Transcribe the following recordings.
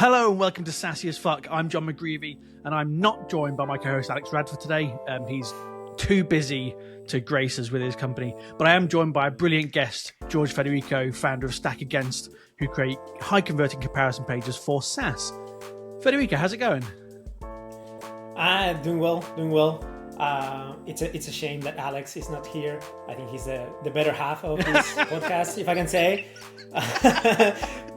Hello and welcome to Sassy as Fuck. I'm John McGreevy and I'm not joined by my co-host Alex Radford today. He's too busy to grace us with his company, but I am joined by a brilliant guest, George Federico, founder of Stack Against, who create high-converting comparison pages for SaaS. Federico, how's it going? Doing well. It's a shame that Alex is not here. I think he's the better half of this podcast, if I can say.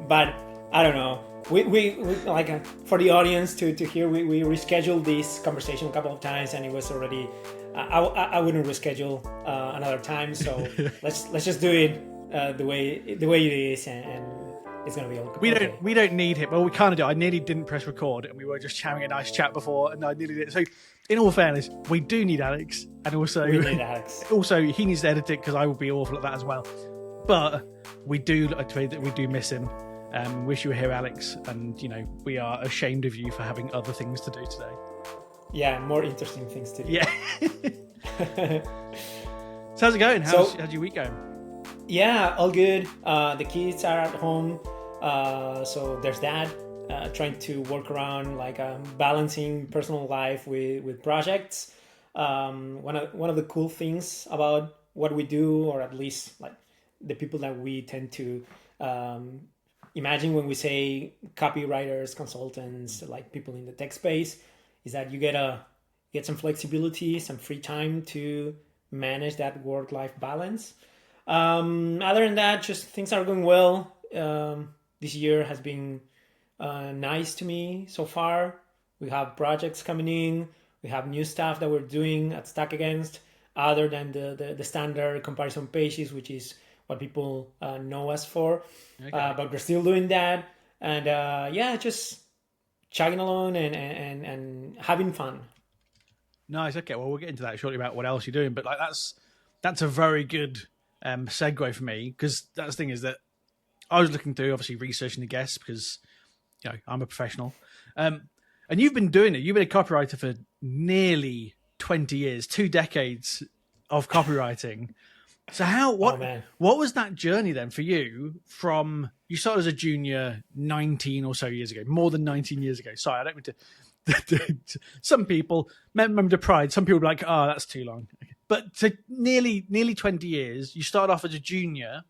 But I don't know. We like for the audience to hear. We rescheduled this conversation a couple of times, and it was already. I wouldn't reschedule another time. So let's just do it the way it is, and it's gonna be okay. We don't need him. Well, we kind of do. I nearly didn't press record, and we were just having a nice chat before, and I nearly did. So, in all fairness, we do need Alex, and also we need Alex. Also, he needs to edit it because I will be awful at that as well. But we do miss him. Wish you were here, Alex, and we are ashamed of you for having other things to do today. Yeah, more interesting things to do. Yeah. So how's it going? How's your week going? Yeah, all good. The kids are at home, so there's that. Trying to work around balancing personal life with projects. One of the cool things about what we do, or at least like the people that we tend to imagine when we say copywriters, consultants, like people in the tech space, is that you get some flexibility, some free time to manage that work-life balance. Other than that, just things are going well. This year has been nice to me so far. We have projects coming in. We have new stuff that we're doing at Stack Against, other than the standard comparison pages, which is what people know us for. Okay. But we're still doing that. And just chugging along and having fun. Nice. Okay. Well, we'll get into that shortly about what else you're doing. But that's a very good segue for me, because that's the thing is that I was looking through, obviously researching the guests because I'm a professional, and you've been doing it. You've been a copywriter for nearly 20 years, 2 decades of copywriting. So what was that journey then for you? From you started as a junior 19 or so years ago, more than 19 years ago. Sorry, I don't mean to. Some people remember the pride. Some people are like, oh, that's too long. But to nearly 20 years, you started off as a junior.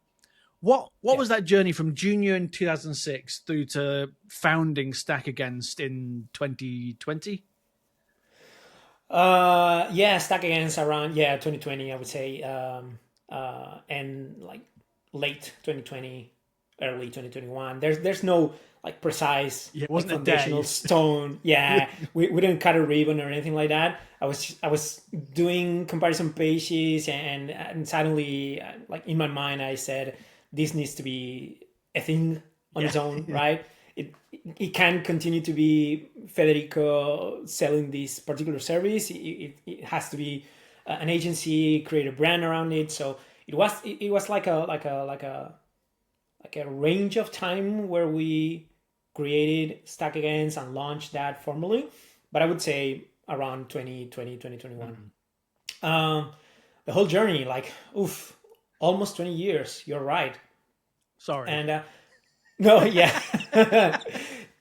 What was that journey from junior in 2006 through to founding Stack Against in 2020? Stack Against around 2020, I would say, and like late 2020, early 2021. There's no like precise it wasn't foundational stone. Yeah, we didn't cut a ribbon or anything like that. I was doing comparison pages, and suddenly, like in my mind, I said, this needs to be a thing on its own, right? It can't continue to be Federico selling this particular service. It has to be an agency, create a brand around it. So it was like a range of time where we created Stack Against and launched that formally. But I would say around 2020, 2021. Mm-hmm. The whole journey, almost 20 years. You're right. Sorry. And no, yeah.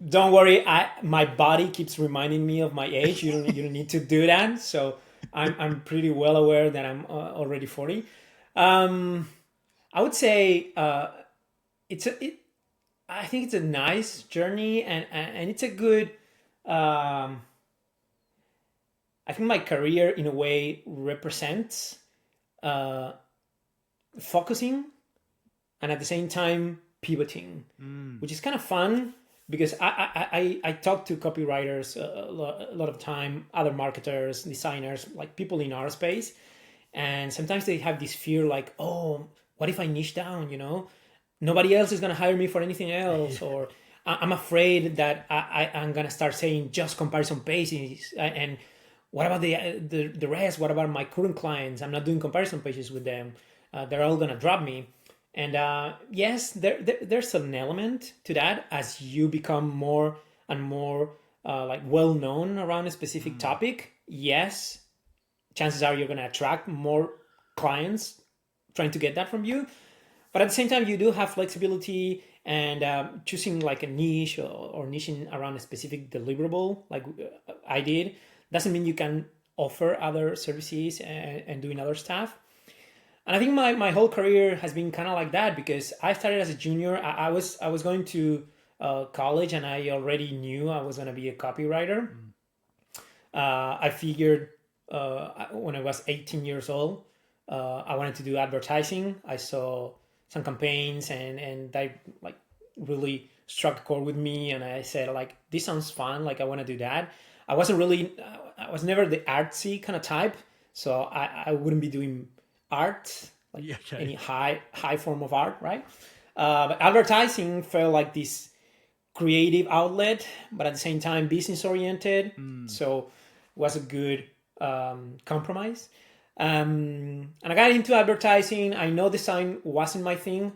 Don't worry. My body keeps reminding me of my age. You don't need to do that. So I'm pretty well aware that I'm already 40. I would say I think it's a nice journey, and it's a good. I think my career in a way represents focusing and at the same time pivoting, which is kind of fun because I talk to copywriters a lot of time, other marketers, designers, like people in our space, and sometimes they have this fear like, oh, what if I niche down, nobody else is going to hire me for anything else, or I'm afraid that I'm going to start saying just comparison pages, and what about the rest? What about my current clients? I'm not doing comparison pages with them. They're all going to drop me. And yes, there's an element to that as you become more and more well known around a specific topic. Yes, chances are you're going to attract more clients trying to get that from you. But at the same time, you do have flexibility and choosing like a niche or niching around a specific deliverable like I did doesn't mean you can offer other services and doing other stuff. And I think my whole career has been kind of like that, because I started as a junior. I was going to college, and I already knew I was going to be a copywriter. I figured when I was 18 years old, I wanted to do advertising. I saw some campaigns, and that like really struck a chord with me. And I said, like, this sounds fun. Like, I want to do that. I was never the artsy kind of type. So I wouldn't be doing art, like Yeah, okay. any high form of art, right? But advertising felt like this creative outlet, but at the same time business oriented. So it was a good compromise. And I got into advertising. I know design wasn't my thing.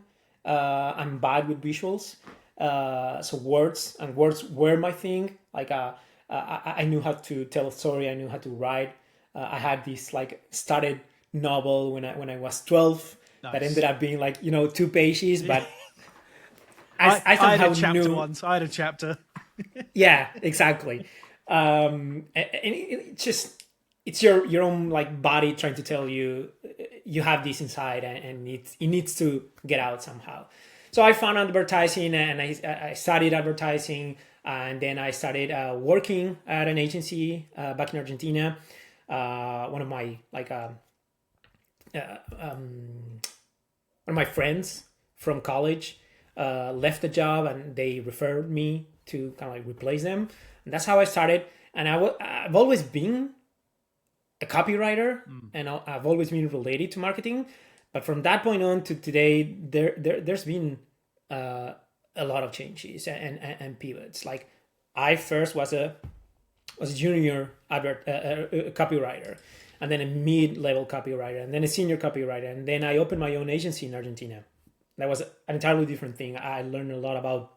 I'm bad with visuals. So words were my thing. Like I knew how to tell a story. I knew how to write. I had this like started novel when I was 12 that Nice. ended up being like 2 pages, but I I had somehow a chapter knew. once. I had a chapter. Yeah, exactly. And it just it's your own like body trying to tell you you have this inside, and it needs to get out somehow. So I found advertising, and I studied advertising, and then I started working at an agency back in Argentina. One of my like one of my friends from college left the job, and they referred me to kind of like replace them, and that's how I started. And I've always been a copywriter, and I've always been related to marketing. But from that point on to today, there's been a lot of changes and pivots. Like I first was a junior copywriter, and then a mid-level copywriter, and then a senior copywriter, and then I opened my own agency in Argentina. That was an entirely different thing. I learned a lot about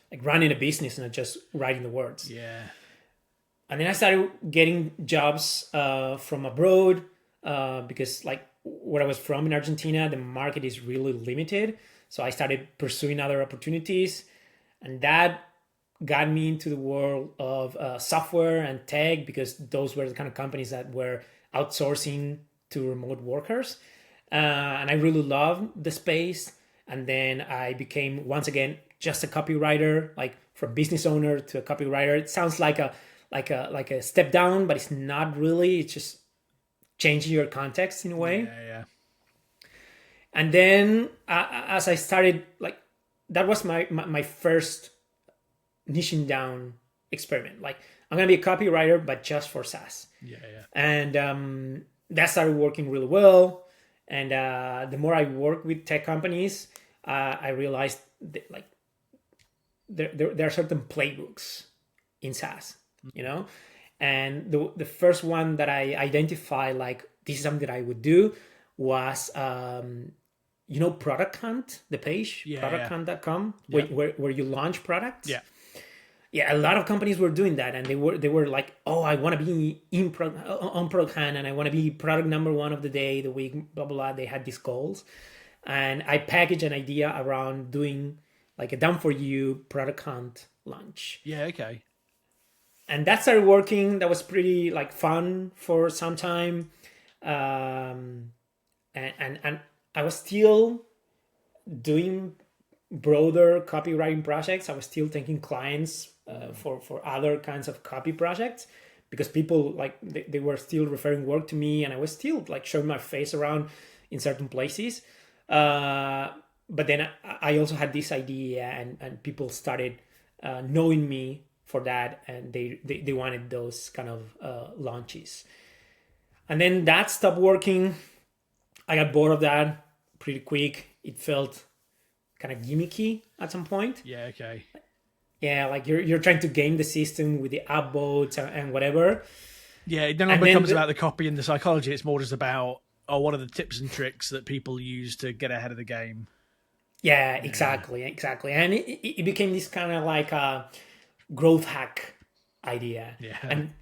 like running a business, not just writing the words. Yeah. And then I started getting jobs from abroad because like where I was from in Argentina, the market is really limited. So I started pursuing other opportunities, and that got me into the world of software and tech, because those were the kind of companies that were outsourcing to remote workers. And I really loved the space. And then I became once again just a copywriter, like from business owner to a copywriter. It sounds like a step down, but it's not really. It's just changing your context in a way. Yeah. And then as I started, like that was my first niching down experiment. Like I'm gonna be a copywriter, but just for SaaS. Yeah. And that started working really well. And the more I work with tech companies, I realized that, like there are certain playbooks in SaaS, And the first one that I identified, like this is something that I would do, was Product Hunt, the page, producthunt.com, where you launch products. Yeah, a lot of companies were doing that, and they were like, oh, I want to be on Product Hunt, and I want to be product number one of the day, the week, blah, blah, blah. They had these goals. And I packaged an idea around doing like a done for you Product Hunt launch. Yeah, okay. And that started working. That was pretty like fun for some time. And I was still doing broader copywriting projects. I was still taking clients for other kinds of copy projects, because people like they were still referring work to me, and I was still like showing my face around in certain places. But then I also had this idea, and people started knowing me for that, and they wanted those kind of launches. And then that stopped working. I got bored of that pretty quick. It felt kind of gimmicky at some point. Yeah, okay. Yeah, like you're trying to game the system with the upvotes and whatever. Yeah, it no longer becomes about the copy and the psychology. It's more just about, what are the tips and tricks that people use to get ahead of the game. Yeah, exactly. And it became this kind of like a growth hack idea. Yeah. And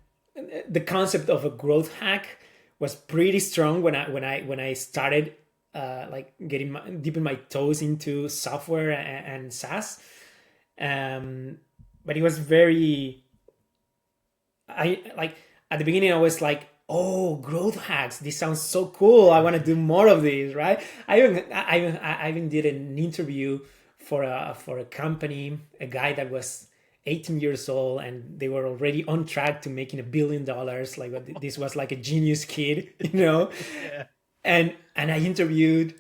the concept of a growth hack was pretty strong when I started like dipping my toes into software and SaaS. But it was very, I like at the beginning I was like, oh, growth hacks, this sounds so cool, I want to do more of these, right? I even did an interview for a company, a guy that was 18 years old, and they were already on track to making $1 billion. Like, this was like a genius kid, you know. Yeah. And I interviewed.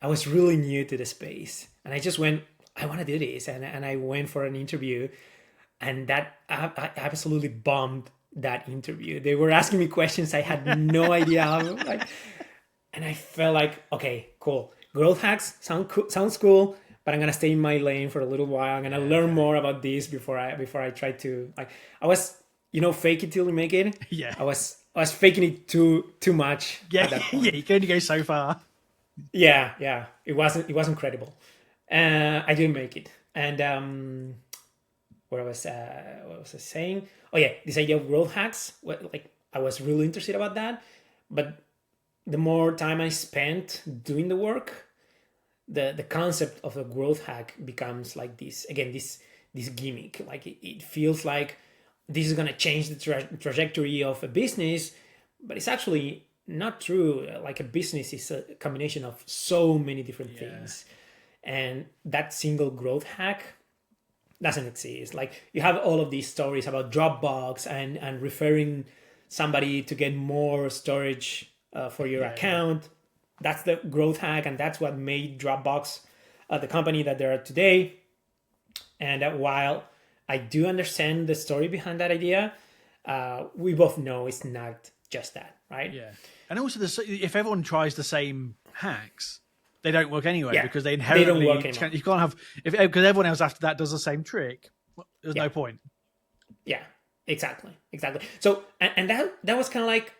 I was really new to the space, and I just went, I want to do this, and I went for an interview, and that I absolutely bombed that interview. They were asking me questions I had no idea how, like, and I felt like, okay, cool, growth hacks sounds cool, but I'm gonna stay in my lane for a little while. I'm gonna learn more about this before I try to, like, I was, fake it till you make it. Yeah. I was faking it too much at that point. Yeah, you can only go so far. Yeah, it wasn't credible. I didn't make it. And what was I saying? Oh yeah, this idea of growth hacks. Like, I was really interested about that, but the more time I spent doing the work, the concept of a growth hack becomes like this again, this gimmick. Like, it feels like this is gonna change the trajectory of a business, but it's actually not true. Like, a business is a combination of so many different things, and that single growth hack doesn't exist. Like, you have all of these stories about Dropbox and referring somebody to get more storage for your account. That's the growth hack, and that's what made Dropbox the company that they are today. And while I do understand the story behind that idea, we both know it's not just that, right? Yeah. And also, if everyone tries the same hacks, they don't work anyway, Yeah, because they they don't inherently work anymore. you can't have, because everyone else after that does the same trick. There's no point. Yeah, exactly. So, and that was kind of like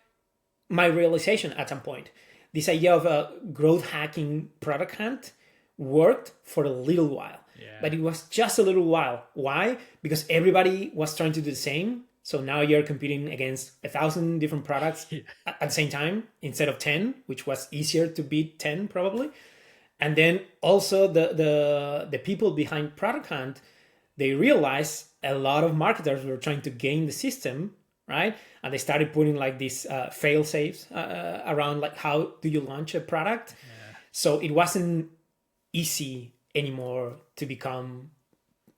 my realization at some point. This idea of a growth hacking product hunt worked for a little while, but it was just a little while. Why? Because everybody was trying to do the same. So now you're competing against 1,000 different products at the same time instead of 10, which was easier to beat 10 probably. And then also the people behind Product Hunt, they realized a lot of marketers were trying to game the system, right? And they started putting like these fail safes around, like, how do you launch a product? So it wasn't easy anymore to become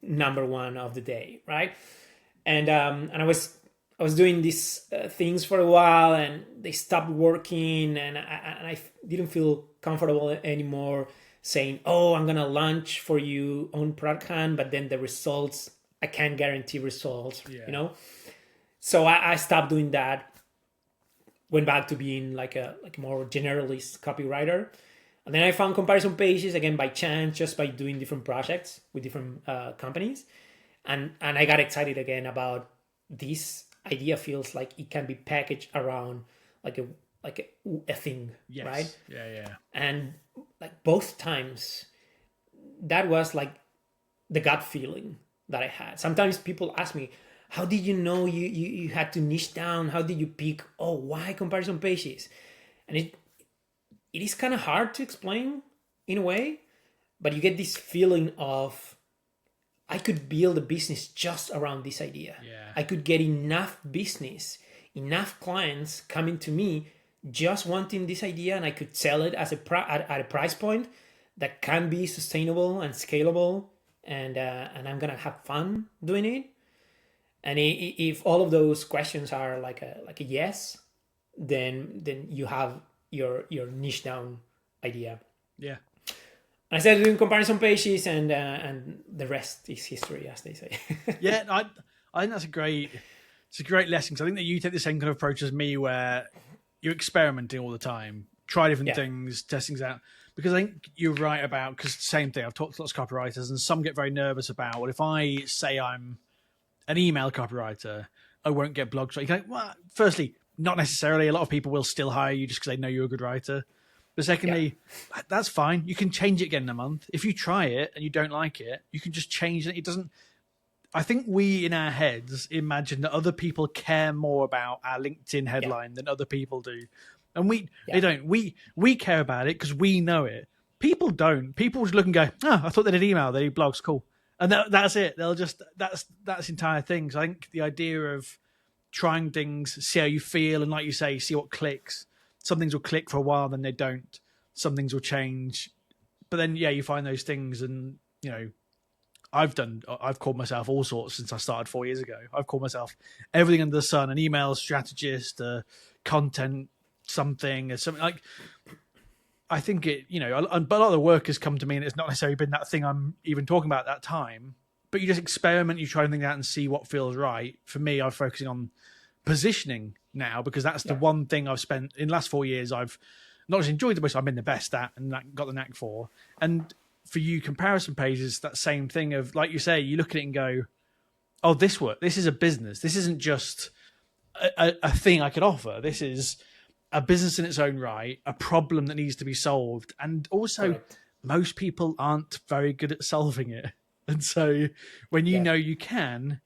number one of the day, right? And I was doing these things for a while, and they stopped working, and I didn't feel comfortable anymore saying, oh, I'm gonna launch for you on Product Hunt, but then the results, I can't guarantee results, so I stopped doing that, went back to being like a more generalist copywriter. And then I found comparison pages again by chance, just by doing different projects with different companies. And I got excited again about this idea. Feels like it can be packaged around like a thing, right? Yeah. And like both times, that was like the gut feeling that I had. Sometimes people ask me, how did you know you had to niche down? How did you pick, why comparison pages? And it is kind of hard to explain in a way, but you get this feeling of, I could build a business just around this idea. I could get enough business, enough clients coming to me just wanting this idea, and I could sell it as at a price point that can be sustainable and scalable, and I'm gonna have fun doing it. And if all of those questions are like a yes, then you have your niche down idea. Yeah. I started doing comparison pages, and the rest is history, as they say. Yeah, I think that's a great lesson. Because I think that you take the same kind of approach as me, where you're experimenting all the time, try different things, test things out. Because I think you're right about, because same thing, I've talked to lots of copywriters, and some get very nervous about, well, if I say I'm an email copywriter, I won't get blogs. You go, well, firstly, not necessarily. A lot of people will still hire you just because they know you're a good writer. But secondly, that's fine. You can change it again in a month. If you try it and you don't like it, you can just change it. It doesn't. I think we in our heads imagine that other people care more about our LinkedIn headline than other people do. And they don't. We care about it because we know it. People don't. People just look and go, oh, I thought they did email, they do blogs, cool. And that's it. They'll just, that's entire thing. So I think the idea of trying things, see how you feel, and like you say, see what clicks. Some things will click for a while, then they don't. Some things will change. But then, yeah, you find those things, and, you know, I've called myself all sorts since I started 4 years ago. I've called myself everything under the sun, an email strategist, a content something, or something like. I think it, you know, but a lot of the work has come to me, and it's not necessarily been that thing I'm even talking about at that time. But you just experiment, you try things out and see what feels right. For me, I'm focusing on positioning now, because that's the one thing I've spent in the last 4 years. I've not just enjoyed the most, I've been the best at, and got the knack for. And for you, comparison pages, that same thing of, like you say, you look at it and go, oh, this work. This is a business. This isn't just a thing I could offer. This is a business in its own right, a problem that needs to be solved. And also, most people aren't very good at solving it. And so when you know you can,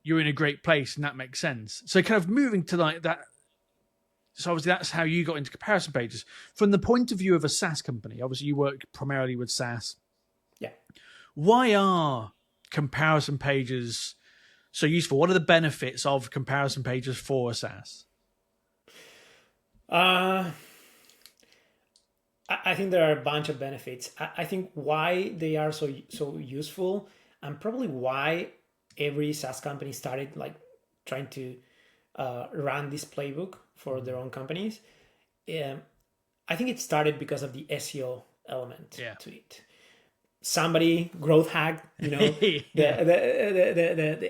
you're in a great place, and that makes sense. So kind of moving to like that. So obviously that's how you got into comparison pages. From the point of view of a SaaS company, obviously you work primarily with SaaS. Yeah. Why are comparison pages so useful? What are the benefits of comparison pages for a SaaS? I think there are a bunch of benefits. I think why they are so useful, and probably why every SaaS company started like trying to run this playbook for their own companies. I think it started because of the SEO element to it. Somebody growth hacked, you know, the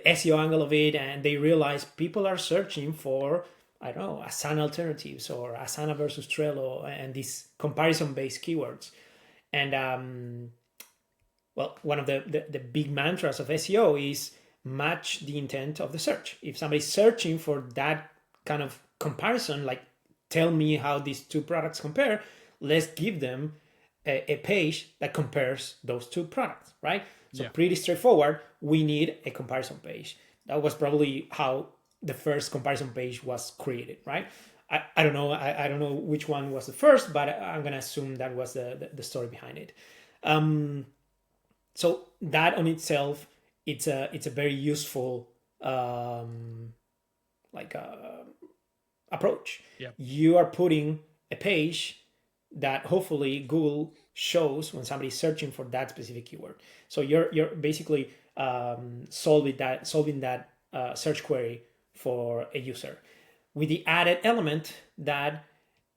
SEO angle of it, and they realized people are searching for, I don't know, Asana alternatives or Asana versus Trello and these comparison-based keywords. And well, one of the big mantras of SEO is match the intent of the search. If somebody's searching for that kind of comparison, like tell me how these two products compare, let's give them a page that compares those two products, right? So pretty straightforward. We need a comparison page. That was probably how the first comparison page was created, right? I don't know. I don't know which one was the first, but I'm gonna assume that was the story behind it. So that on itself, it's a very useful approach. Yeah. You are putting a page that hopefully Google shows when somebody's searching for that specific keyword. So you're basically solving that search query for a user, with the added element that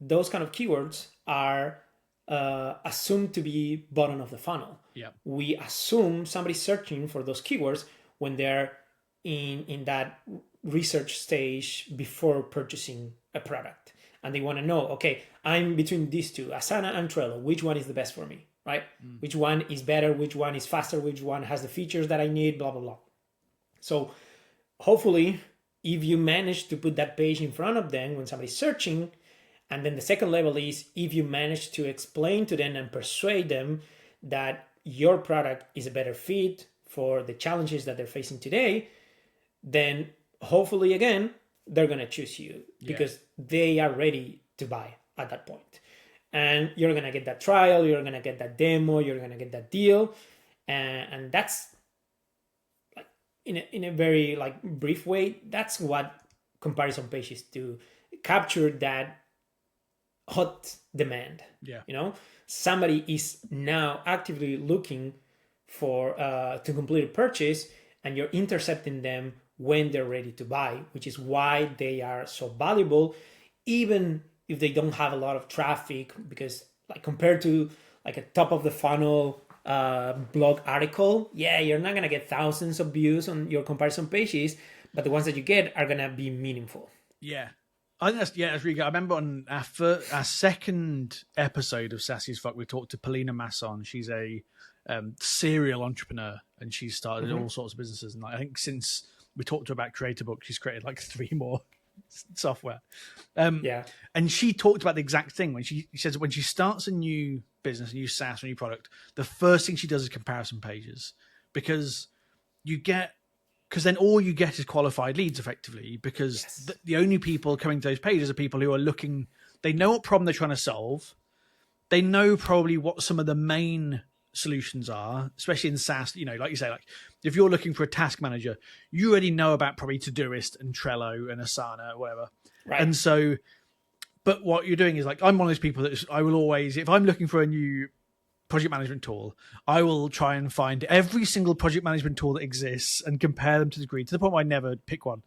those kind of keywords are assumed to be bottom of the funnel. Yeah. We assume somebody's searching for those keywords when they're in that research stage before purchasing a product. And they want to know, okay, I'm between these two, Asana and Trello. Which one is the best for me, right? Which one is better? Which one is faster? Which one has the features that I need? Blah, blah, blah. So hopefully, if you manage to put that page in front of them when somebody's searching, and then the second level is if you manage to explain to them and persuade them that your product is a better fit for the challenges that they're facing today, then hopefully, again, they're going to choose you because they are ready to buy at that point. And you're going to get that trial, you're going to get that demo, you're going to get that deal. And that's, like, in a very like brief way, that's what comparison pages do. Capture that hot demand. Yeah. You know, somebody is now actively looking for to complete a purchase, and you're intercepting them when they're ready to buy, which is why they are so valuable, even if they don't have a lot of traffic, because like compared to like a top of the funnel blog article, you're not going to get thousands of views on your comparison pages, but the ones that you get are going to be meaningful. Yeah. I think that's really good. I remember on our second episode of Sassy as Fuck, we talked to Polina Masson. She's a serial entrepreneur, and she's started all sorts of businesses. And I think since we talked to her about Creator Book, she's created like 3 more software. And she talked about the exact thing when she says when she starts a new business, a new SaaS, a new product, the first thing she does is comparison pages, because then all you get is qualified leads effectively, because the only people coming to those pages are people who are looking they know what problem they're trying to solve. They know probably what some of the main solutions are, especially in SaaS. Like you say, like if you're looking for a task manager, you already know about probably Todoist and Trello and Asana or whatever. Right. And so, but what you're doing is like, I'm one of those people that I will always, if I'm looking for a new project management tool, I will try and find every single project management tool that exists and compare them to the degree, to the point where I never pick one.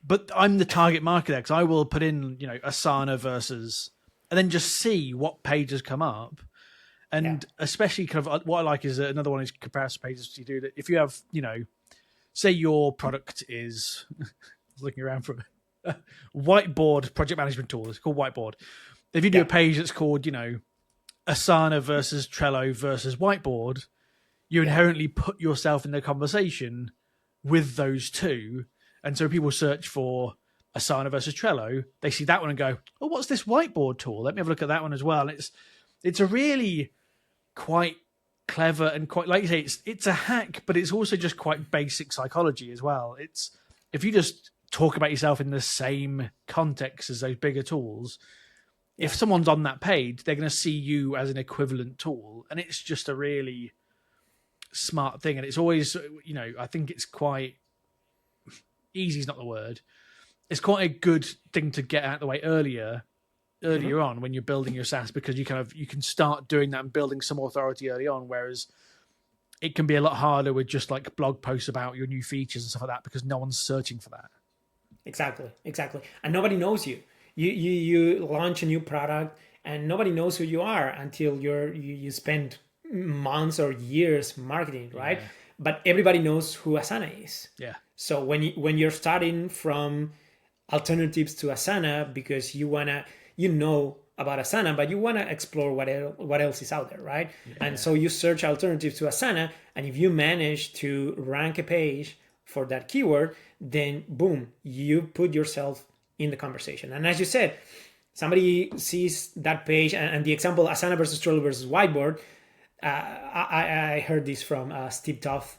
But I'm the target market there, because I will put in, Asana versus, and then just see what pages come up. And especially kind of what I like is another one is comparison pages. You do that if you have, say your product is looking around for a whiteboard project management tool. It's called Whiteboard. If you do a page that's called, Asana versus Trello versus Whiteboard, you inherently put yourself in the conversation with those two. And so people search for Asana versus Trello, they see that one and go, oh, what's this Whiteboard tool? Let me have a look at that one as well. And it's a really quite clever and quite, like you say, it's a hack, but it's also just quite basic psychology as well. It's, if you just talk about yourself in the same context as those bigger tools, if someone's on that page, they're going to see you as an equivalent tool. And it's just a really smart thing. And it's always, I think it's quite easy is not the word. It's quite a good thing to get out of the way earlier on when you're building your SaaS, because you can start doing that and building some authority early on, whereas it can be a lot harder with just like blog posts about your new features and stuff like that, because no one's searching for that. Exactly. And nobody knows you. You launch a new product and nobody knows who you are until you spend months or years marketing, right? Yeah. But everybody knows who Asana is. Yeah. So when you're starting from alternatives to Asana because you know about Asana, but you want to explore what else is out there, right? Yeah. And so you search alternatives to Asana, and if you manage to rank a page for that keyword, then boom, you put yourself in the conversation. And as you said, somebody sees that page and the example Asana versus Trello versus Whiteboard, I heard this from Steve Toth.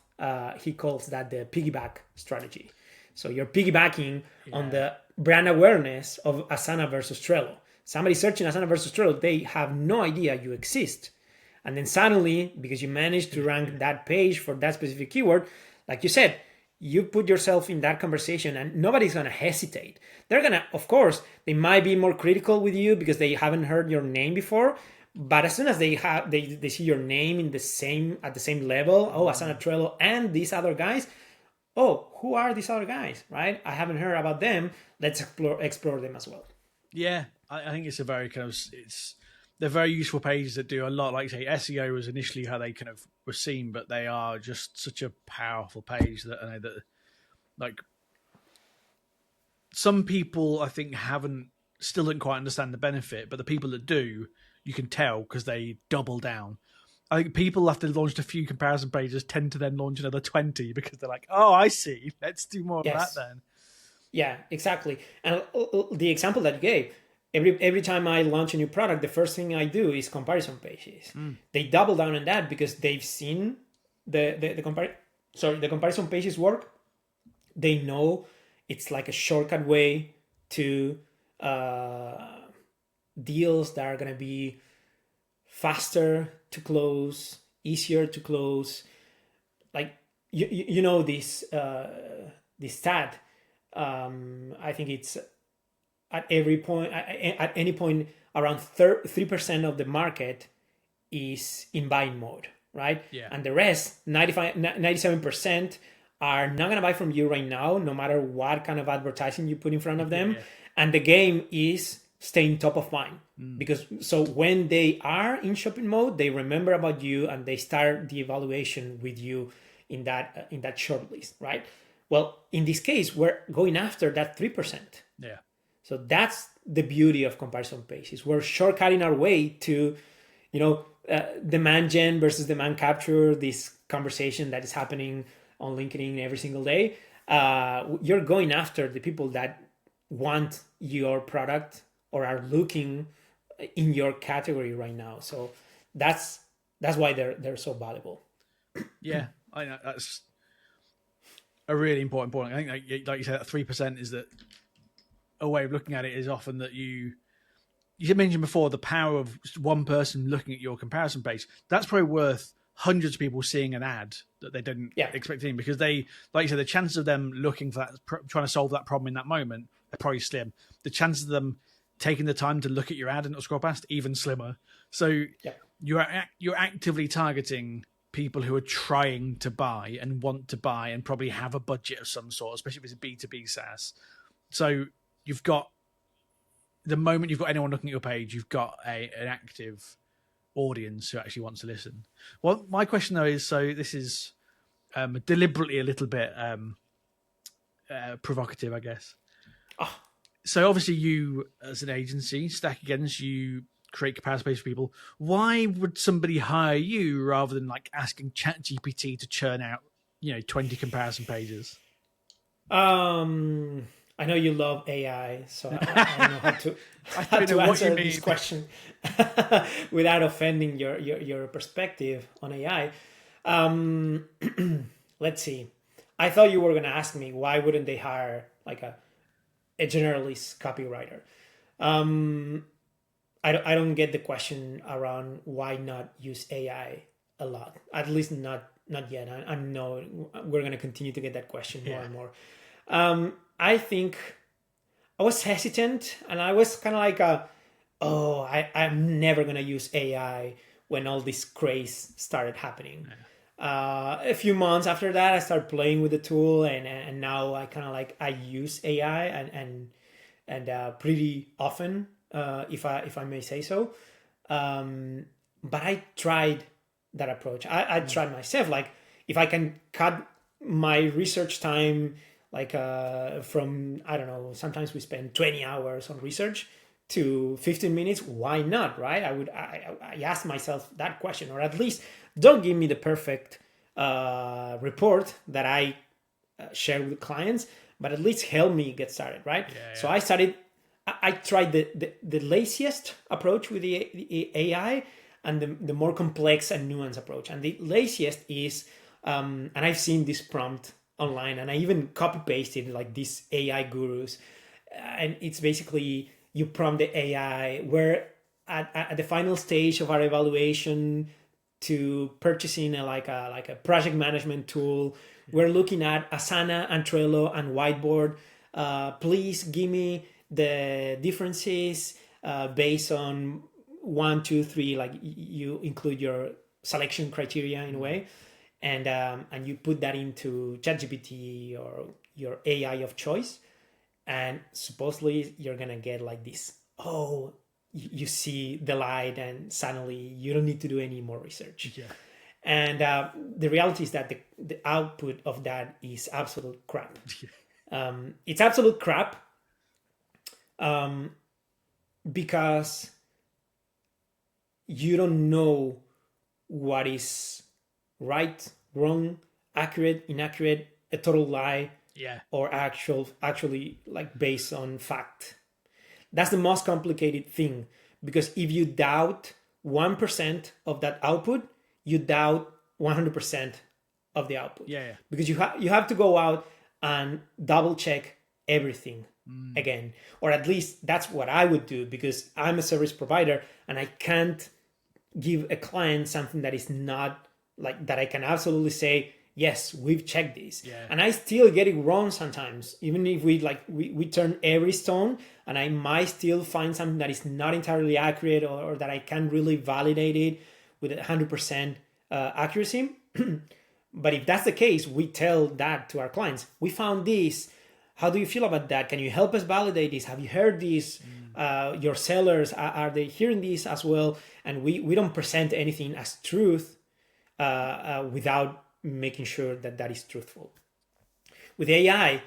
He calls that the piggyback strategy. So you're piggybacking on the brand awareness of Asana versus Trello. Somebody searching Asana versus Trello, they have no idea you exist. And then suddenly, because you managed to rank that page for that specific keyword, like you said, you put yourself in that conversation and nobody's going to hesitate. They're going to, of course, they might be more critical with you because they haven't heard your name before. But as soon as they see your name at the same level, Asana, Trello, and these other guys, who are these other guys, right? I haven't heard about them. Let's explore them as well. Yeah, I think it's a very they're very useful pages that do a lot. Like say, SEO was initially how they kind of were seen, but they are just such a powerful page that I know that like some people I think still don't quite understand the benefit, but the people that do, you can tell because they double down. I think people after they've launched a few comparison pages tend to then launch another 20 because they're like, oh, I see. Let's do more of that then. Yeah, exactly. And the example that you gave, every time I launch a new product, the first thing I do is comparison pages. They double down on that because they've seen the comparison pages work. They know it's like a shortcut way to deals that are going to be faster to close, easier to close. Like you know this stat. I think it's at every point, at any point, around 3% of the market is in buying mode, right? Yeah. And the rest, 97%, are not gonna buy from you right now, no matter what kind of advertising you put in front of them. Yeah. And the game is staying top of mind, because so when they are in shopping mode, they remember about you and they start the evaluation with you in that short list, right? Well, in this case, we're going after that 3%. Yeah. So that's the beauty of comparison pages. We're shortcutting our way to, demand gen versus demand capture, this conversation that is happening on LinkedIn every single day. You're going after the people that want your product or are looking in your category right now. So that's why they're so valuable. Yeah, I know that's a really important point. I think, like you said, that 3% is that a way of looking at it is often that you you mentioned before the power of one person looking at your comparison page. That's probably worth hundreds of people seeing an ad that they didn't expect in, because they, like you said, the chances of them looking for that, trying to solve that problem in that moment are probably slim. The chances of them taking the time to look at your ad and not scroll past, even slimmer. So you're actively targeting people who are trying to buy and want to buy and probably have a budget of some sort, especially if it's a B2B SaaS. So you've got, the moment you've got anyone looking at your page, you've got an active audience who actually wants to listen. Well, my question though is, so this is deliberately a little bit provocative, I guess. Oh. So obviously you, as an agency, Stack Against, you create comparison pages for people. Why would somebody hire you rather than like asking ChatGPT to churn out, 20 comparison pages? I know you love AI, so I don't know how to answer this question without offending your perspective on AI. Let's see. I thought you were going to ask me why wouldn't they hire like a generalist copywriter. I don't get the question around why not use AI a lot. At least not yet. I know we're going to continue to get that question more and more. I think I was hesitant, and I was kind of like, I'm never going to use AI when all this craze started happening. A few months after that, I started playing with the tool, and now I kind of like, I use AI and pretty often, if I may say so. But I tried that approach. I tried myself. Like, if I can cut my research time, like from, I don't know, sometimes we spend 20 hours on research to 15 minutes, why not, right? I asked myself that question, or at least don't give me the perfect report that I share with clients, but at least help me get started, right? So I tried the laziest approach with the AI and the more complex and nuanced approach. And the laziest is, and I've seen this prompt online, and I even copy pasted like these AI gurus, and it's basically you prompt the AI, where at the final stage of our evaluation to purchasing a project management tool, we're looking at Asana and Trello and Whiteboard. Please give me the differences based on 1, 2, 3. Like, you include your selection criteria in a way. And you put that into ChatGPT or your AI of choice, and supposedly you're gonna get like this. Oh, you see the light, and suddenly you don't need to do any more research. And the reality is that the output of that is absolute crap. It's absolute crap because you don't know what is right, wrong, accurate, inaccurate, a total lie, or actually like based on fact. That's the most complicated thing, because if you doubt 1% of that output, you doubt 100% of the output. Because you have to go out and double check everything again, or at least that's what I would do, because I'm a service provider and I can't give a client something that is not like that I can absolutely say, yes, we've checked this. And I still get it wrong sometimes, even if we turn every stone, and I might still find something that is not entirely accurate, or that I can't really validate it with 100% accuracy. But if that's the case, we tell that to our clients. We found this. How do you feel about that? Can you help us validate this? Have you heard this? Your sellers, are they hearing this as well? And we don't present anything as truth without making sure that is truthful. With AI,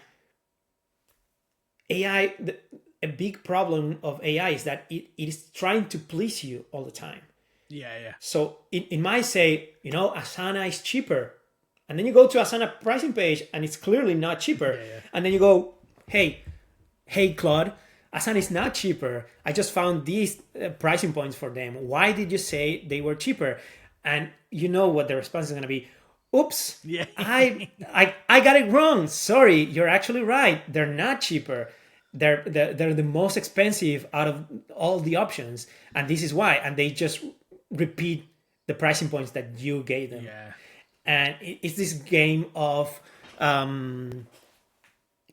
a big problem of AI is that it is trying to please you all the time. So it might say, Asana is cheaper. And then you go to Asana pricing page and it's clearly not cheaper. And then you go, hey, Claude, Asana is not cheaper. I just found these pricing points for them. Why did you say they were cheaper? And you know what the response is going to be. Oops, I got it wrong. Sorry, you're actually right. They're not cheaper. they're the most expensive out of all the options, and this is why. And they just repeat the pricing points that you gave them. Yeah. And it's this game of can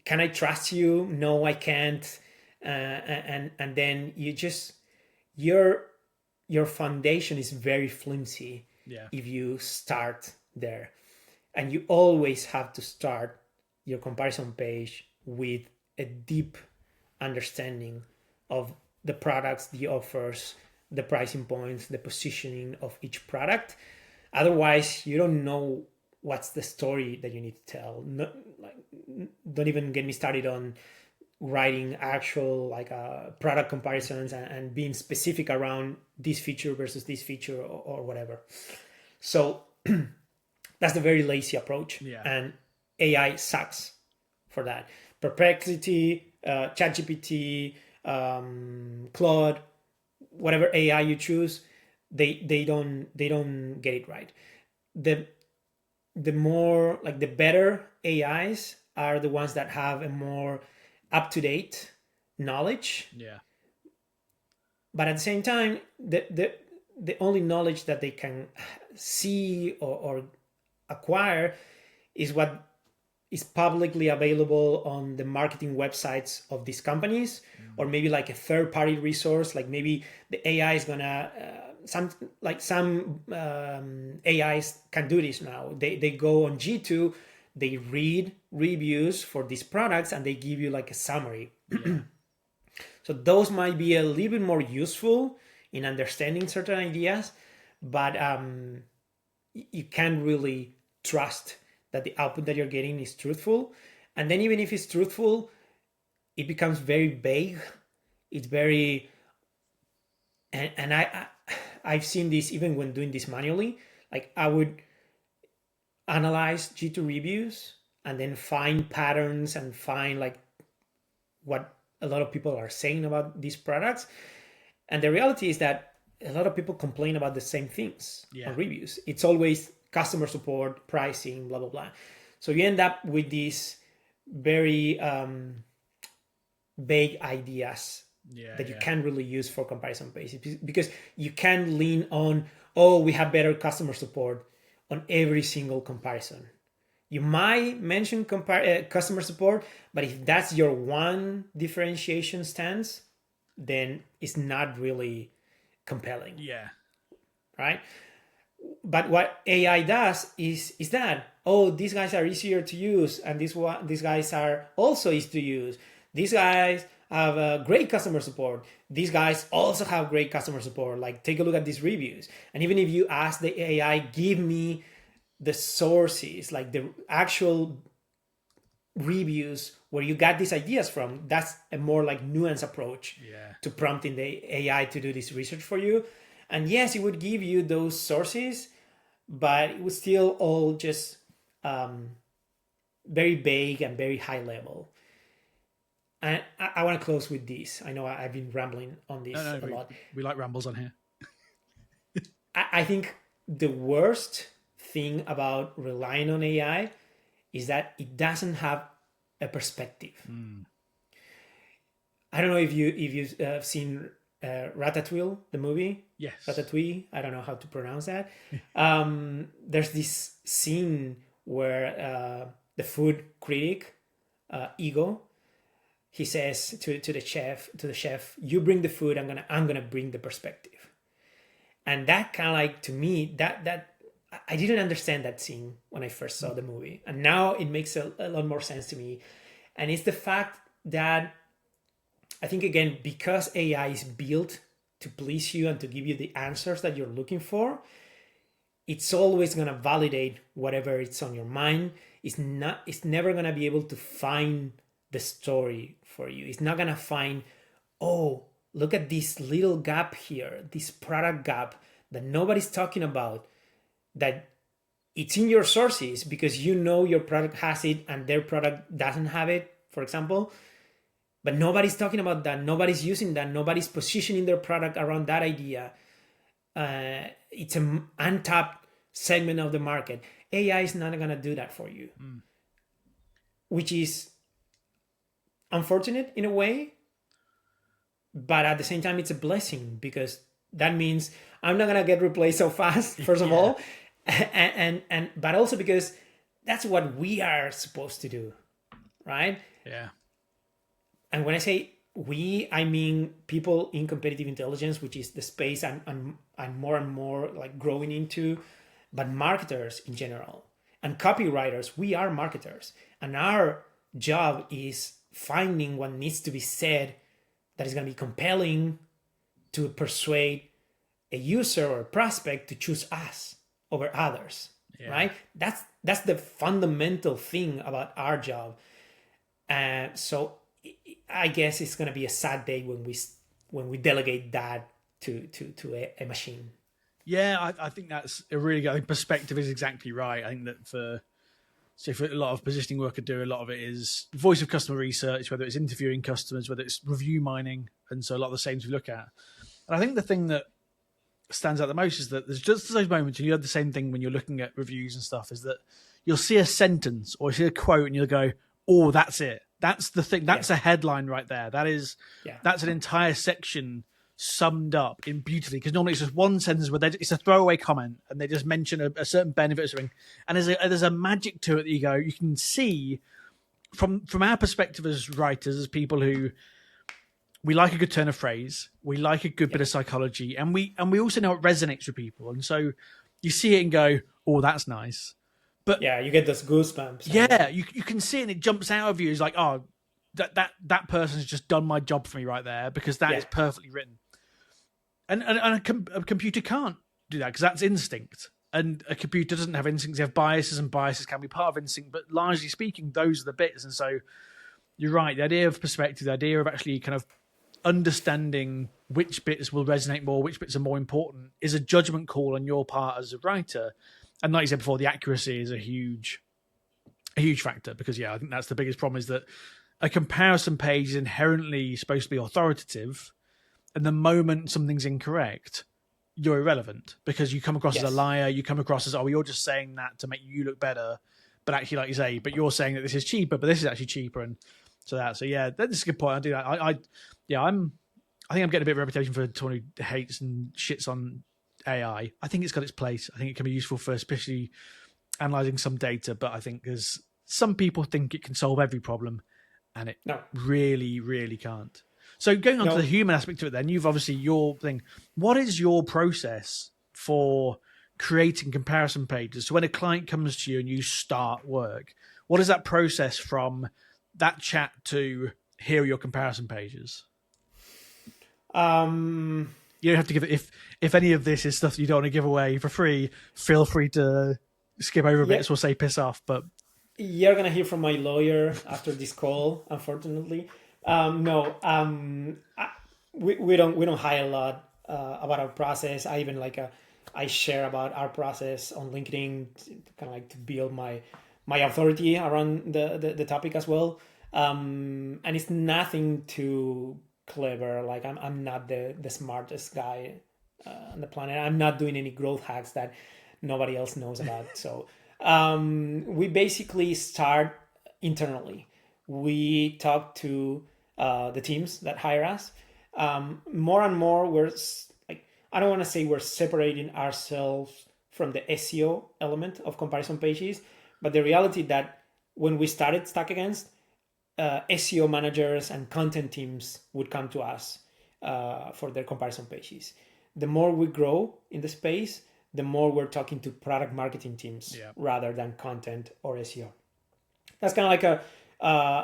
I trust you? No, I can't. And then your your foundation is very flimsy Yeah. if you start there. And you always have to start your comparison page with a deep understanding of the products, the offers, the pricing points, the positioning of each product. Otherwise, you don't know what's the story that you need to tell. Don't even get me started on writing actual product comparisons and being specific around this feature versus this feature or whatever. So that's the very lazy approach. Yeah. And AI sucks for that. Perplexity, ChatGPT, Claude, whatever AI you choose, they don't get it right. The more the better AIs are the ones that have a more up-to-date knowledge. Yeah. But at the same time, the only knowledge that they can see or acquire is what is publicly available on the marketing websites of these companies, or maybe like a third-party resource. Like maybe the AI is gonna some AIs can do this now. They go on G2, they read reviews for these products, and they give you like a summary. Yeah. So those might be a little bit more useful in understanding certain ideas, but you can't really trust that the output that you're getting is truthful. And then even if it's truthful, it becomes very vague. It's very, and I've seen this even when doing this manually. Like I would analyze G2 reviews and then find patterns and find like what a lot of people are saying about these products. And the reality is that a lot of people complain about the same things on reviews. It's always customer support, pricing, blah, blah, blah. So you end up with these very vague ideas that you can't really use for comparison basis, because you can't lean on, oh, we have better customer support on every single comparison. You might mention customer support, but if that's your one differentiation stance, then it's not really compelling. Yeah. Right? But what AI does is that, oh, these guys are easier to use, and these guys are also easy to use. These guys have great customer support. These guys also have great customer support. Like, take a look at these reviews. And even if you ask the AI, give me the sources, like the actual reviews where you got these ideas from, that's a more like nuanced approach to prompting the AI to do this research for you. And yes, it would give you those sources, but it was still all just very vague and very high level. And I want to close with this. I know I've been rambling on this a lot. We like rambles on here. I think the worst thing about relying on AI is that it doesn't have a perspective. I don't know if you've seen Ratatouille, the movie. Yes. Ratatouille. I don't know how to pronounce that. There's this scene where the food critic, Ego, he says to the chef, "You bring the food. I'm gonna bring the perspective." And that kind of like, to me, that I didn't understand that scene when I first saw the movie, and now it makes a lot more sense to me. And it's the fact that I think, again, because AI is built to please you and to give you the answers that you're looking for, it's always going to validate whatever it's on your mind. It's never going to be able to find the story for you. It's not going to find, oh, look at this little gap here, this product gap that nobody's talking about, that it's in your sources because you know your product has it and their product doesn't have it, for example. But nobody's talking about that. Nobody's using that. Nobody's positioning their product around that idea. It's an untapped segment of the market. AI is not going to do that for you, which is unfortunate in a way, but at the same time, it's a blessing because that means I'm not gonna get replaced so fast. First of Yeah, all, and but also because that's what we are supposed to do, right? yeah, And when I say we, I mean people in competitive intelligence, which is the space I'm more and more like growing into, but marketers in general and copywriters. We are marketers, and our job is finding what needs to be said that is going to be compelling to persuade a user or a prospect to choose us over others, yeah. right? That's the fundamental thing about our job. And so I guess it's going to be a sad day when we delegate that to a machine. Yeah, I think that's a really good. I think perspective is exactly right. I think that for a lot of positioning work I do, a lot of it is voice of customer research, whether it's interviewing customers, whether it's review mining, and so a lot of the same we look at. And I think the thing that stands out the most is that there's just those moments, and you have the same thing when you're looking at reviews and stuff, is that you'll see a sentence or see a quote and you'll go, oh, that's it. That's the thing. That's Yeah, a headline right there. yeah, That's an entire section summed up in beautifully, because normally it's just one sentence where it's a throwaway comment and they just mention a certain benefit or something, and there's a magic to it that you can see from our perspective as writers, as people who we like a good turn of phrase, we like a good yeah, bit of psychology, and we also know it resonates with people, and so you see it and go, oh, that's nice. But yeah. You get those goosebumps, and yeah, you can see it and it jumps out of you. It's like, oh, that person's just done my job for me right there, because that yeah, is perfectly written. And a computer can't do that because that's instinct. And a computer doesn't have instincts; they have biases, and biases can be part of instinct. But largely speaking, those are the bits. And so you're right. The idea of perspective, the idea of actually kind of understanding which bits will resonate more, which bits are more important, is a judgment call on your part as a writer. And like you said before, the accuracy is a huge factor, because yeah, I think that's the biggest problem, is that a comparison page is inherently supposed to be authoritative, and the moment something's incorrect, you're irrelevant because you come across as a yes, liar. You come across as, oh, you're just saying that to make you look better, but actually, like you say, but you're saying that this is cheaper, but this is actually cheaper, and so yeah, that's a good point. I do that. Yeah, I think I'm getting a bit of a reputation for someone who hates and shits on AI. I think it's got its place. I think it can be useful for especially analyzing some data, but I think there's some people think it can solve every problem, and it no, really, really can't. So going on to the no. human aspect of it, then you've obviously your thing. What is your process for creating comparison pages? So when a client comes to you and you start work, what is that process from that chat to here are your comparison pages? Um, You don't have to give it, if any of this is stuff you don't want to give away for free, feel free to skip over yeah, bits or say piss off. But you're gonna hear from my lawyer after this call, unfortunately. No, we don't hide a lot about our process. I even I share about our process on LinkedIn, kind of like to build my authority around the topic as well. And it's nothing too clever. Like I'm not the smartest guy on the planet. I'm not doing any growth hacks that nobody else knows about. So we basically start internally. We talk to the teams that hire us. More and more, like, I don't want to say we're separating ourselves from the SEO element of comparison pages, but the reality that when we started Stack Against, SEO managers and content teams would come to us for their comparison pages. The more we grow in the space, the more we're talking to product marketing teams yeah, rather than content or SEO. That's kind of like a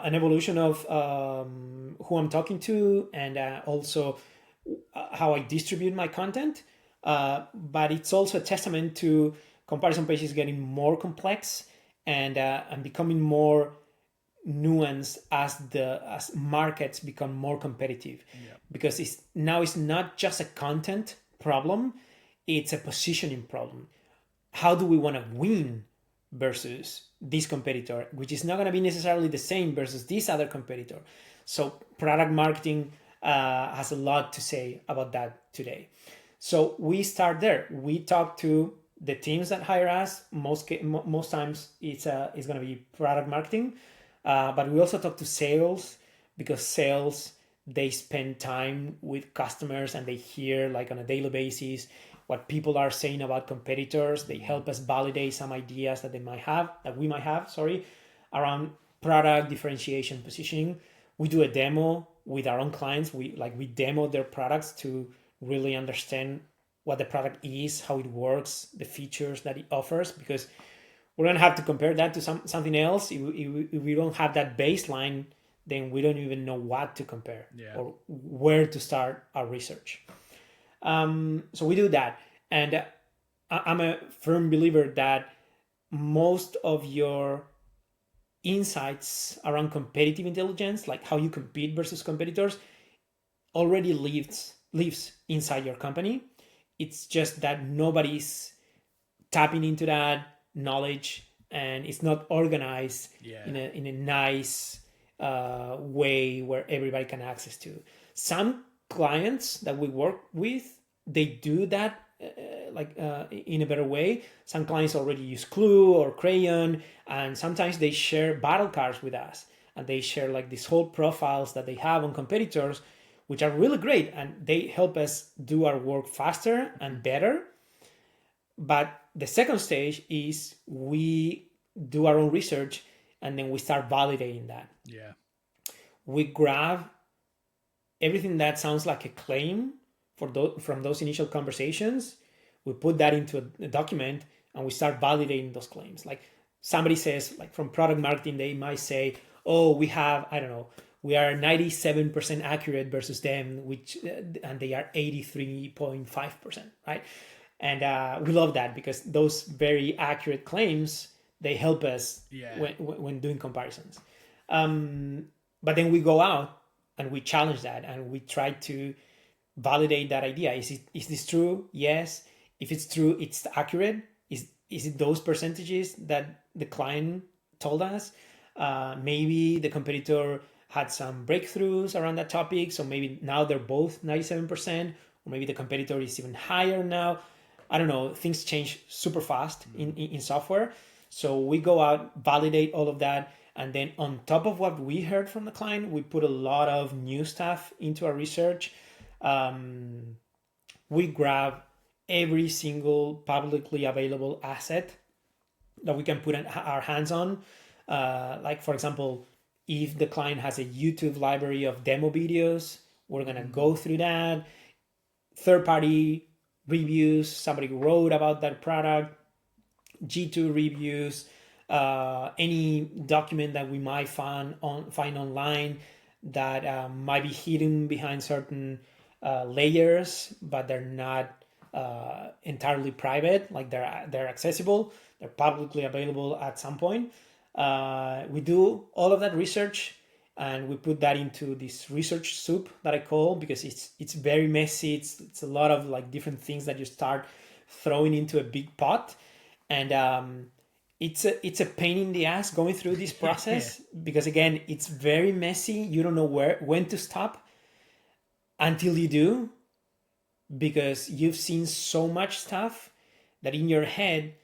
an evolution of who I'm talking to, and also how I distribute my content. But it's also a testament to comparison pages getting more complex and becoming more nuanced as markets become more competitive, yeah, because it's not just a content problem, it's a positioning problem. How do we want to win versus this competitor, which is not going to be necessarily the same versus this other competitor? So product marketing has a lot to say about that today. So we start there. We talk to the teams that hire us. Most times it's going to be product marketing, but we also talk to sales. because sales, they spend time with customers and they hear like on a daily basis what people are saying about competitors. They help us validate some ideas that we might have, sorry, around product differentiation, positioning. We do a demo with our own clients. We demo their products to really understand what the product is, how it works, the features that it offers, because we're gonna have to compare that to something else. If we don't have that baseline, then we don't even know what to compare or where to start our research. So we do that, and I'm a firm believer that most of your insights around competitive intelligence, like how you compete versus competitors, already lives inside your company. It's just that nobody's tapping into that knowledge, and it's not organized in a nice way where everybody can access to. Some clients that we work with, they do that in a better way. Some clients already use Clue or Crayon, and sometimes they share battle cards with us, and they share like these whole profiles that they have on competitors, which are really great, and they help us do our work faster and better. But the second stage is we do our own research, and then we start validating that. Yeah. We grab everything that sounds like a claim from those initial conversations. We put that into a document, and we start validating those claims. Like somebody says, like from product marketing, they might say, oh, we have, I don't know, we are 97% accurate versus them, and they are 83.5%, right? And we love that, because those very accurate claims, they help us when doing comparisons. But then we go out and we challenge that, and we try to validate that idea. Is this true? Yes. If it's true, it's accurate. Is it those percentages that the client told us? Maybe the competitor had some breakthroughs around that topic, so maybe now they're both 97%, or maybe the competitor is even higher now. I don't know. Things change super fast in software. So we go out, validate all of that, and then on top of what we heard from the client, we put a lot of new stuff into our research. We grab every single publicly available asset that we can put our hands on. Like, for example, if the client has a YouTube library of demo videos, we're going to go through that. Third-party reviews, somebody wrote about that product, G2 reviews, any document that we might find online that might be hidden behind certain layers, but they're not entirely private, like they're accessible, they're publicly available at some point. We do all of that research, and we put that into this research soup that I call, because it's very messy. It's a lot of like different things that you start throwing into a big pot, and it's a pain in the ass going through this process because again, it's very messy. You don't know when to stop until you do, because you've seen so much stuff that in your head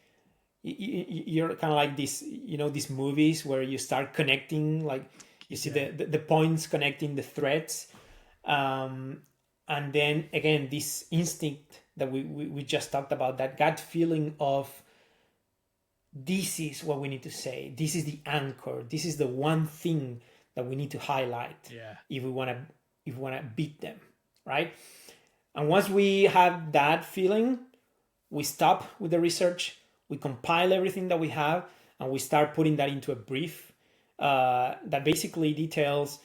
you're kind of like this, these movies where you start connecting, like you see the points connecting the threads, and then again this instinct that we just talked about, that gut feeling of this is what we need to say, this is the anchor, this is the one thing that we need to highlight if we want to beat them, right? And once we have that feeling, we stop with the research, we compile everything that we have, and we start putting that into a brief that basically details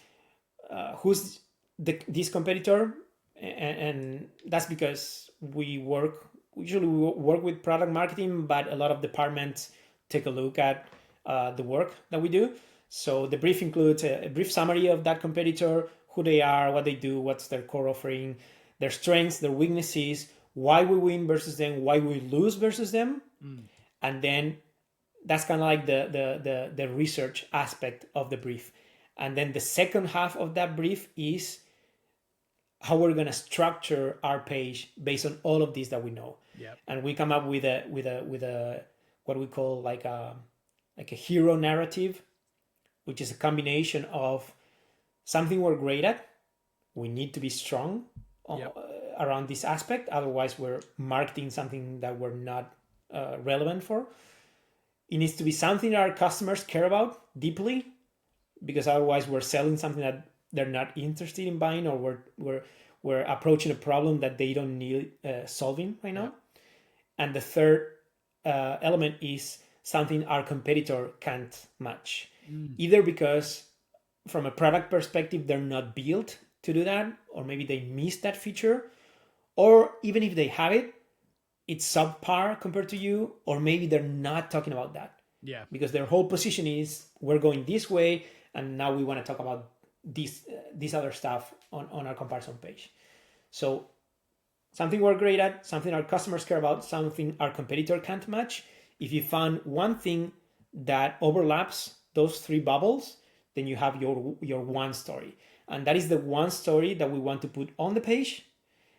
who's this competitor. And that's because we usually work with product marketing, but a lot of departments take a look at the work that we do. So the brief includes a brief summary of that competitor, who they are, what they do, what's their core offering, their strengths, their weaknesses, why we win versus them, why we lose versus them. And then that's kind of like the research aspect of the brief. And then the second half of that brief is how we're going to structure our page based on all of these that we know. And we come up with a what we call like a hero narrative, which is a combination of something we're great at. We need to be strong Yep. around this aspect. Otherwise, we're marketing something that we're not relevant for. It needs to be something that our customers care about deeply, because otherwise we're selling something that they're not interested in buying, or we're approaching a problem that they don't need solving right now. Yep. And the third element is something our competitor can't match, either because from a product perspective they're not built to do that, or maybe they missed that feature, or even if they have it, it's subpar compared to you, or maybe they're not talking about that Yeah. because their whole position is we're going this way, and now we want to talk about this other stuff on our comparison page. So something we're great at, something our customers care about, something our competitor can't match. If you found one thing that overlaps those three bubbles, then you have your one story. And that is the one story that we want to put on the page.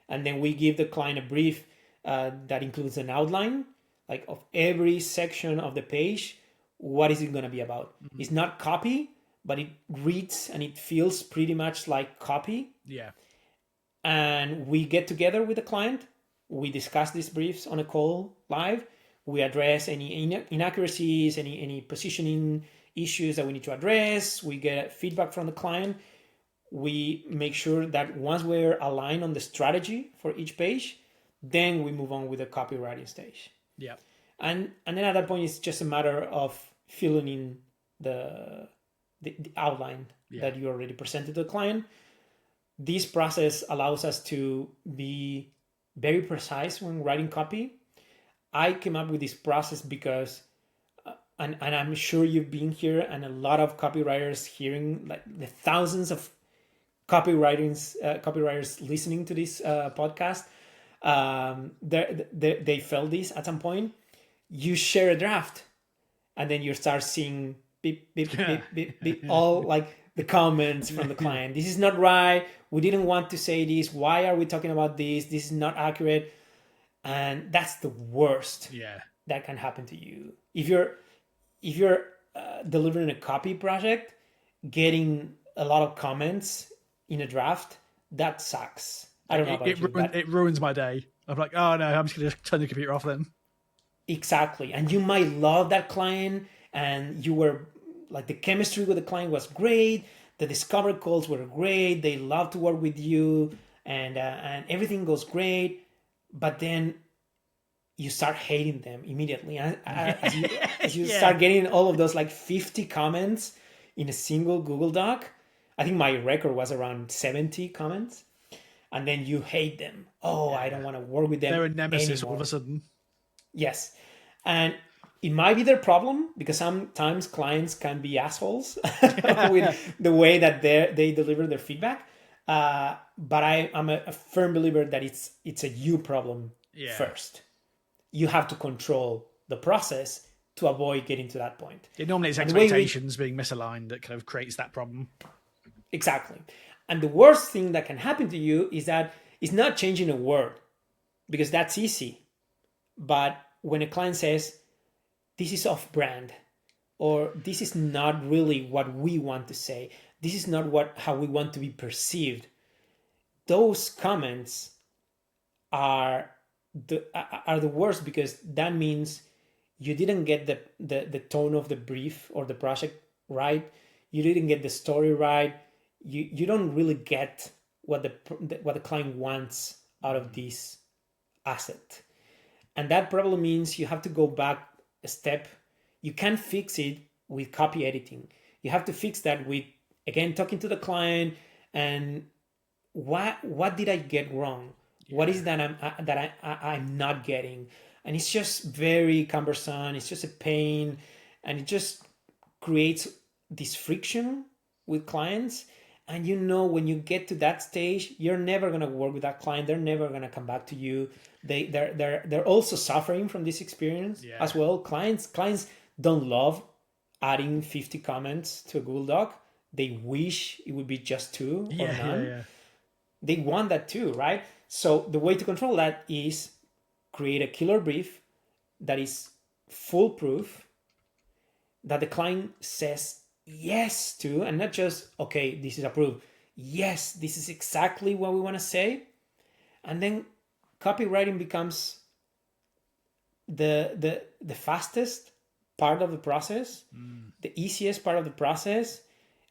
And then we give the client a brief that includes an outline, like of every section of the page. What is it going to be about? It's not copy, but it reads and it feels pretty much like copy. Yeah. And we get together with the client. We discuss these briefs on a call live. We address any inaccuracies, any positioning issues that we need to address. We get feedback from the client. We make sure that once we're aligned on the strategy for each page, then we move on with the copywriting stage. Yeah. And then at that point, it's just a matter of filling in the outline that you already presented to the client. This process allows us to be very precise when writing copy. I came up with this process because, and I'm sure you've been here, and a lot of copywriters hearing, like the thousands of copywriters listening to this podcast, they felt this at some point. You share a draft, and then you start seeing beep, beep, beep, beep, beep, all like the comments from the client. This is not right. We didn't want to say this. Why are we talking about this? This is not accurate. And that's the worst that can happen to you. If you're delivering a copy project, getting a lot of comments in a draft, that sucks. I don't know about you. It ruins my day. I'm like, oh no, I'm just going to turn the computer off then. Exactly. And you might love that client, and you were like, the chemistry with the client was great. The discovery calls were great. They love to work with you, and everything goes great. But then you start hating them immediately. As you start getting all of those like 50 comments in a single Google Doc. I think my record was around 70 comments. And then you hate them. Oh, I don't want to work with them. They're a nemesis anymore. all of a sudden. Yes. And it might be their problem, because sometimes clients can be assholes with the way that they deliver their feedback. But I'm a firm believer that it's a you problem first. You have to control the process to avoid getting to that point. Normally it's expectations being misaligned that kind of creates that problem. Exactly. And the worst thing that can happen to you is that it's not changing a word, because that's easy. But when a client says, this is off brand, or this is not really what we want to say, this is not how we want to be perceived, those comments are the worst, because that means you didn't get the tone of the brief or the project right. You didn't get the story right. You don't really get what the client wants out of this asset. And that probably means you have to go back a step. You can't fix it with copy editing. You have to fix that with, again, talking to the client and what did I get wrong? What is that I'm not getting? And it's just very cumbersome. It's just a pain, and it just creates this friction with clients. And when you get to that stage, you're never gonna work with that client. They're never gonna come back to you. They're also suffering from this experience as well. Clients don't love adding 50 comments to a Google Doc. They wish it would be just 2 or none. They want that too, right? So the way to control that is create a killer brief that is foolproof, that the client says, yes to, and not just, okay, this is approved. Yes, this is exactly what we want to say. And then copywriting becomes the fastest part of the process, the easiest part of the process.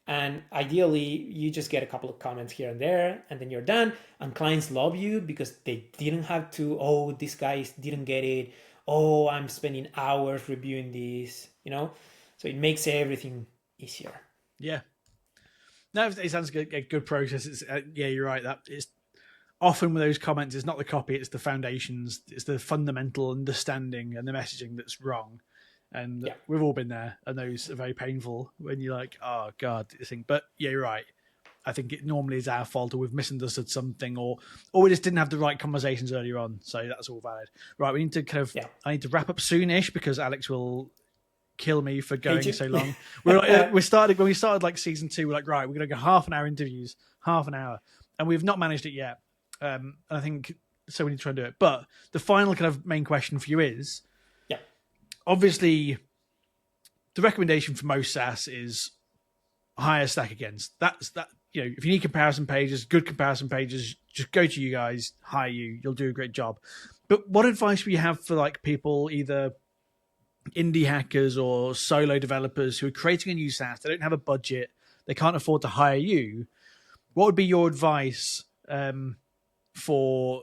And ideally, you just get a couple of comments here and there, and then you're done. And clients love you because they didn't have to, oh, this guy didn't get it. Oh, I'm spending hours reviewing this, you know? So it makes everything easier. Yeah. No, it sounds like a good process. It's yeah, you're right. That it's often with those comments, it's not the copy, it's the foundations, it's the fundamental understanding and the messaging that's wrong. And Yeah. we've all been there, and those are very painful when you're like, oh god, you think. But yeah, you're right. I think it normally is our fault, or we've misunderstood something, or we just didn't have the right conversations earlier on. So that's all valid. Right, we need to kind of. Yeah. I need to wrap up soonish because Alex will kill me for going you. so long. We started when we started like season 2. We're like, right, we're gonna go half an hour interviews, half an hour, and we've not managed it yet. And I think so. We need to try and do it. But the final kind of main question for you is, Yeah. obviously, the recommendation for most SaaS is hire Stack Against. That's that. You know, if you need comparison pages, good comparison pages, just go to you guys, hire you. You'll do a great job. But what advice would you have for like people, either indie hackers or solo developers who are creating a new SaaS? They don't have a budget. They can't afford to hire you. What would be your advice for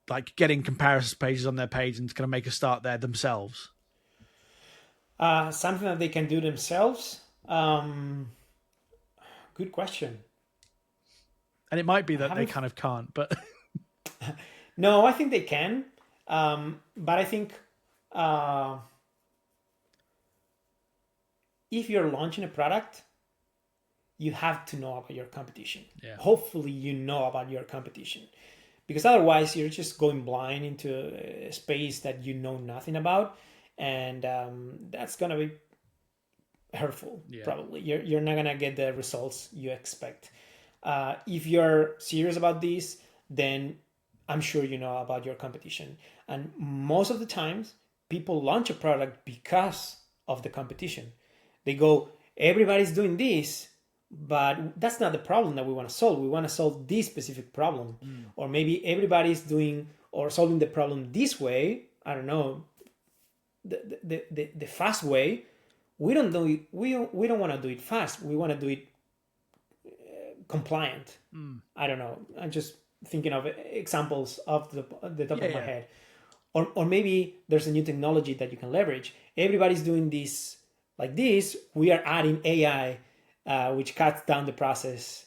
like getting comparison pages on their page and kind of make a start there themselves? Something that they can do themselves. Good question. And it might be that they kind of can't, but no, I think they can. But I think if you're launching a product, you have to know about your competition. Yeah. Hopefully, you know about your competition, because otherwise, you're just going blind into a space that you know nothing about, and that's gonna be hurtful. Yeah. Probably, you're not gonna get the results you expect. If you're serious about this, then I'm sure you know about your competition. And most of the times, people launch a product because of the competition. They go, everybody's doing this, but that's not the problem that we want to solve. We want to solve this specific problem. Or maybe everybody's doing or solving the problem this way. I don't know, the fast way. We don't do it. We don't want to do it fast. We want to do it compliant. I don't know. I'm just thinking of examples off the top of my head. Or maybe there's a new technology that you can leverage. Everybody's doing this like this. We are adding AI, which cuts down the process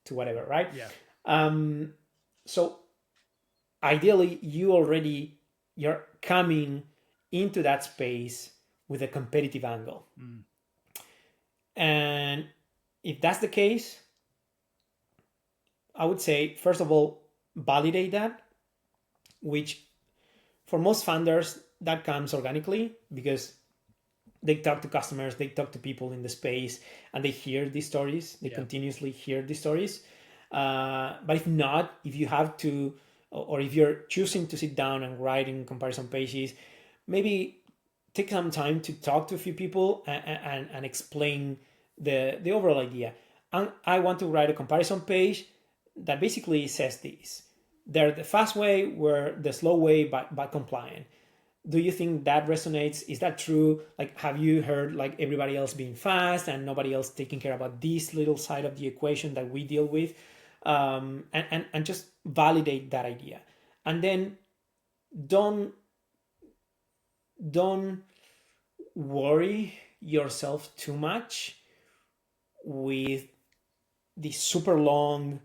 to whatever, right? Yeah. So ideally, you're coming into that space with a competitive angle. And if that's the case, I would say, first of all, validate that, which for most founders, that comes organically because they talk to customers, they talk to people in the space, and they hear these stories. They continuously hear these stories. But if not, if you have to, or if you're choosing to sit down and write in comparison pages, maybe take some time to talk to a few people and explain the overall idea. And I want to write a comparison page that basically says this. They're the fast way, we're the slow way, but compliant. Do you think that resonates? Is that true? Like, have you heard like everybody else being fast and nobody else taking care about this little side of the equation that we deal with? And just validate that idea. And then don't worry yourself too much with the super long,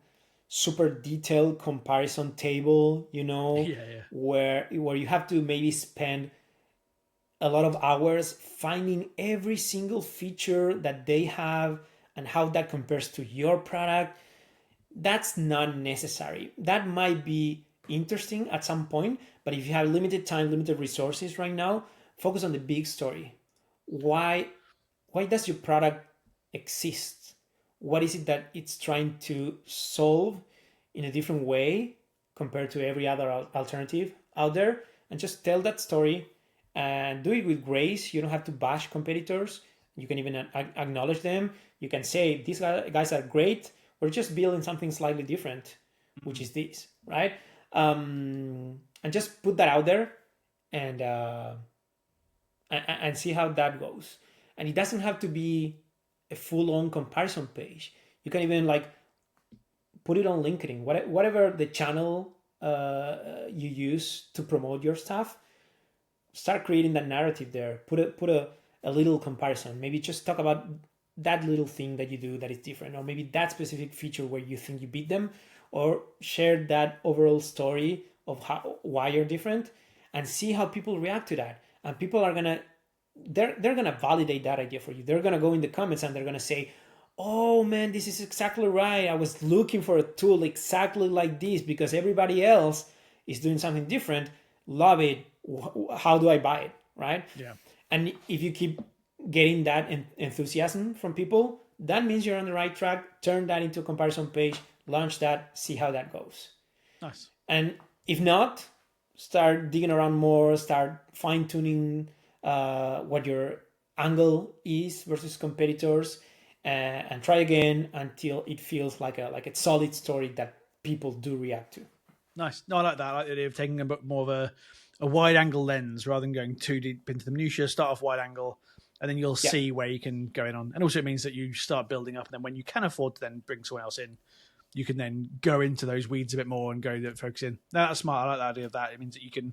super detailed comparison table, where you have to maybe spend a lot of hours finding every single feature that they have and how that compares to your product. That's not necessary. That might be interesting at some point, but if you have limited time, limited resources right now, focus on the big story. Why does your product exist? What is it that it's trying to solve in a different way compared to every other alternative out there? And just tell that story and do it with grace. You don't have to bash competitors. You can even acknowledge them. You can say, these guys are great. We're just building something slightly different, which is this, right? And just put that out there and see how that goes. And it doesn't have to be a full-on comparison page. You can even like put it on LinkedIn, whatever the channel you use to promote your stuff. Start creating that narrative there. Put a little comparison. Maybe just talk about that little thing that you do that is different, or maybe that specific feature where you think you beat them, or share that overall story of why you're different, and see how people react to that. And people are gonna they're gonna validate that idea for you. They're gonna go in the comments and they're gonna say, oh man, this is exactly right. I was looking for a tool exactly like this because everybody else is doing something different. Love it. How do I buy it? Right? Yeah. And if you keep getting that enthusiasm from people, that means you're on the right track. Turn that into a comparison page, launch that, see how that goes. Nice. And if not, start digging around more, start fine tuning what your angle is versus competitors, and try again until it feels like a solid story that people do react to. Nice. No, I like that. I like the idea of taking a bit more of a wide angle lens rather than going too deep into the minutiae. Start off wide angle, and then you'll see where you can go in on. And also it means that you start building up, and then when you can afford to then bring someone else in, you can then go into those weeds a bit more and go focus in. No, that's smart. I like the idea of that. It means that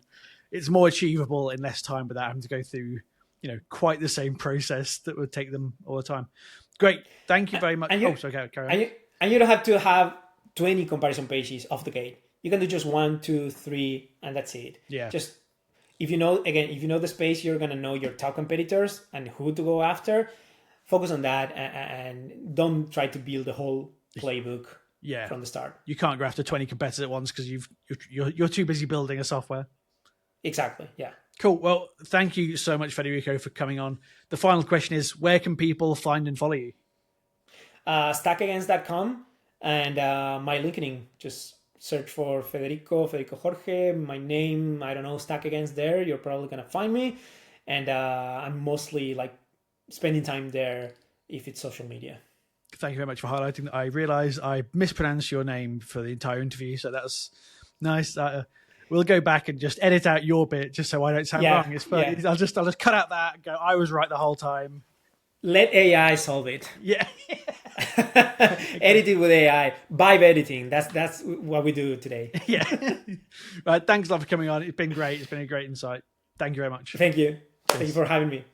it's more achievable in less time without having to go through, quite the same process that would take them all the time. Great. Thank you very much. Sorry, carry on. And you don't have to have 20 comparison pages off the gate. You can do just 1, 2, 3, and that's it. Yeah. Just if you know the space, you're gonna know your top competitors and who to go after. Focus on that and don't try to build the whole playbook from the start. You can't go after 20 competitors at once because you're too busy building a software. Exactly. Yeah. Cool. Well, thank you so much, Federico, for coming on. The final question is, where can people find and follow you? Stackagainst.com and my LinkedIn. Just search for Federico Jorge, my name, I don't know, Stack Against there. You're probably going to find me. And I'm mostly like spending time there if it's social media. Thank you very much for highlighting that. I realized I mispronounced your name for the entire interview. So that's nice. We'll go back and just edit out your bit just so I don't sound wrong. It's funny. Yeah. I'll just cut out that and go, I was right the whole time. Let AI solve it. Yeah. Edit it with AI. Vibe editing. That's what we do today. Yeah. Right. Thanks a lot for coming on. It's been great. It's been a great insight. Thank you very much. Thank you. Cheers. Thank you for having me.